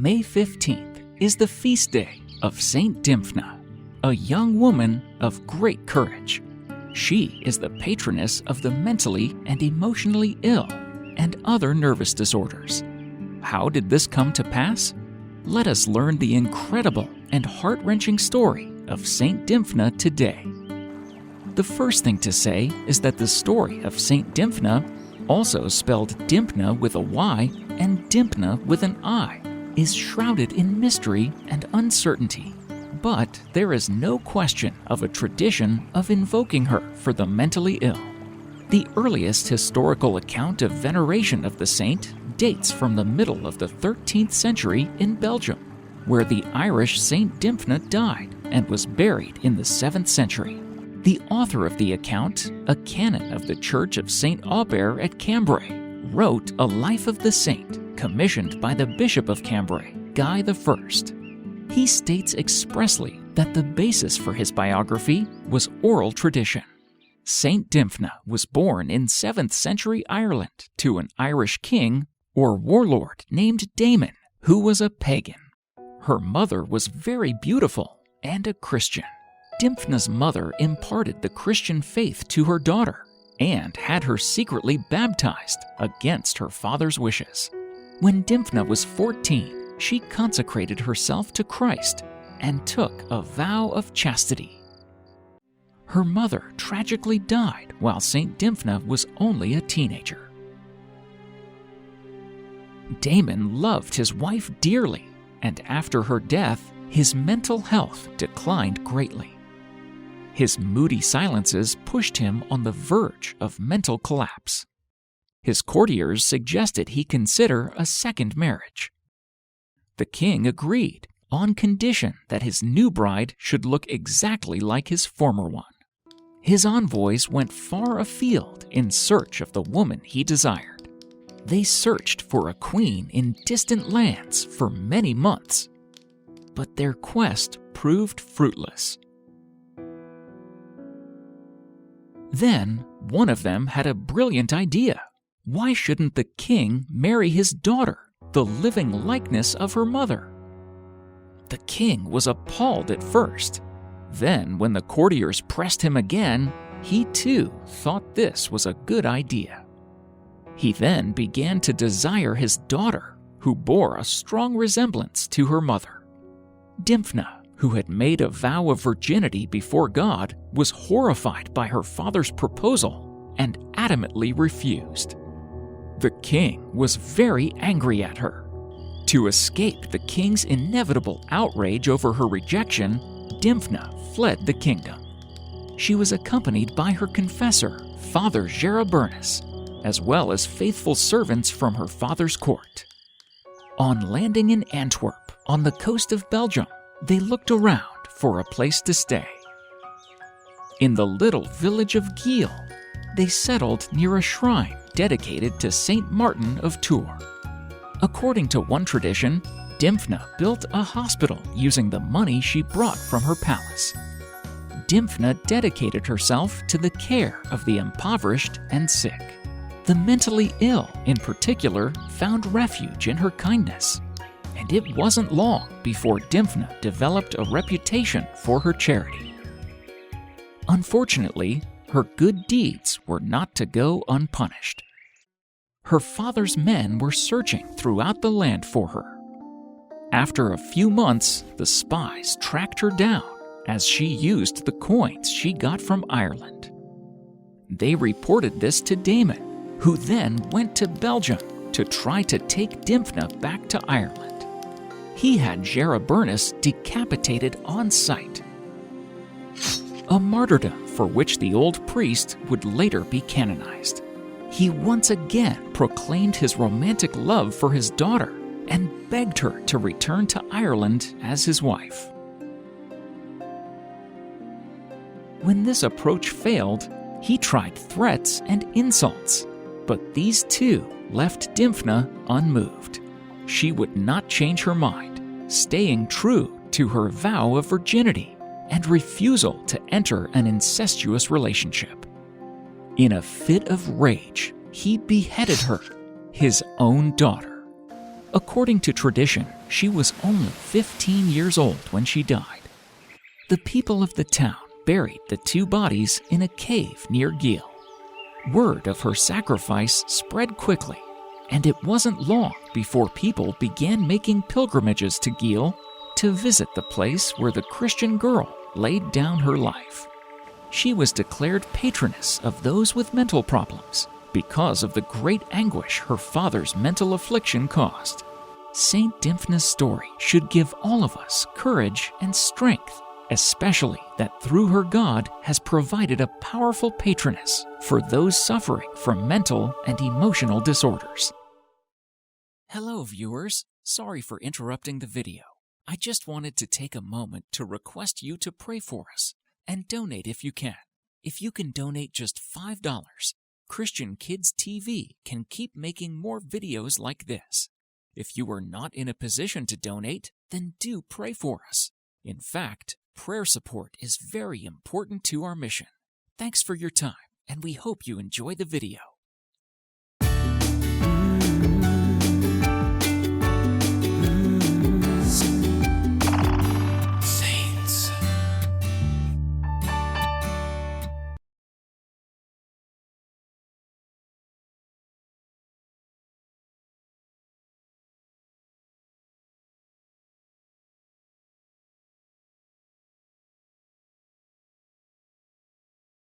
May 15th is the feast day of Saint Dymphna, a young woman of great courage. She is the patroness of the mentally and emotionally ill and other nervous disorders. How did this come to pass? Let us learn the incredible and heart-wrenching story of Saint Dymphna today. The first thing to say is that the story of Saint Dymphna, also spelled Dymphna with a Y and Dymphna with an I, is shrouded in mystery and uncertainty. But there is no question of a tradition of invoking her for the mentally ill. The earliest historical account of veneration of the saint dates from the middle of the 13th century in Belgium, where the Irish Saint Dymphna died and was buried in the 7th century. The author of the account, a canon of the Church of St. Aubert at Cambrai, wrote a life of the saint commissioned by the Bishop of Cambrai, Guy I. He states expressly that the basis for his biography was oral tradition. Saint Dymphna was born in 7th century Ireland to an Irish king or warlord named Damon, who was a pagan. Her mother was very beautiful and a Christian. Dymphna's mother imparted the Christian faith to her daughter and had her secretly baptized against her father's wishes. When Dymphna was 14, she consecrated herself to Christ and took a vow of chastity. Her mother tragically died while Saint Dymphna was only a teenager. Damon loved his wife dearly, and after her death, his mental health declined greatly. His moody silences pushed him on the verge of mental collapse. His courtiers suggested he consider a second marriage. The king agreed on condition that his new bride should look exactly like his former one. His envoys went far afield in search of the woman he desired. They searched for a queen in distant lands for many months, but their quest proved fruitless. Then, one of them had a brilliant idea. Why shouldn't the king marry his daughter, the living likeness of her mother? The king was appalled at first. Then, when the courtiers pressed him again, he too thought this was a good idea. He then began to desire his daughter, who bore a strong resemblance to her mother. Dymphna, who had made a vow of virginity before God, was horrified by her father's proposal and adamantly refused. The king was very angry at her. To escape the king's inevitable outrage over her rejection, Dymphna fled the kingdom. She was accompanied by her confessor, Father Gerabernus, as well as faithful servants from her father's court. On landing in Antwerp, on the coast of Belgium, they looked around for a place to stay. In the little village of Giel, they settled near a shrine dedicated to Saint Martin of Tours. According to one tradition, Dymphna built a hospital using the money she brought from her palace. Dymphna dedicated herself to the care of the impoverished and sick. The mentally ill, in particular, found refuge in her kindness. And it wasn't long before Dymphna developed a reputation for her charity. Unfortunately, her good deeds were not to go unpunished. Her father's men were searching throughout the land for her. After a few months, the spies tracked her down as she used the coins she got from Ireland. They reported this to Damon, who then went to Belgium to try to take Dymphna back to Ireland. He had Gerabernus decapitated on sight, a martyrdom for which the old priest would later be canonized. He once again proclaimed his romantic love for his daughter and begged her to return to Ireland as his wife. When this approach failed, he tried threats and insults, but these too left Dymphna unmoved. She would not change her mind, staying true to her vow of virginity and refusal to enter an incestuous relationship. In a fit of rage, he beheaded her, his own daughter. According to tradition, she was only 15 years old when she died. The people of the town buried the two bodies in a cave near Geel. Word of her sacrifice spread quickly, and it wasn't long before people began making pilgrimages to Geel to visit the place where the Christian girl laid down her life. She was declared patroness of those with mental problems because of the great anguish her father's mental affliction caused. Saint Dymphna's story should give all of us courage and strength, especially that through her God has provided a powerful patroness for those suffering from mental and emotional disorders. Hello viewers, sorry for interrupting the video. I just wanted to take a moment to request you to pray for us and donate if you can. If you can donate just $5, Christian Kids TV can keep making more videos like this. If you are not in a position to donate, then do pray for us. In fact, prayer support is very important to our mission. Thanks for your time, and we hope you enjoy the video.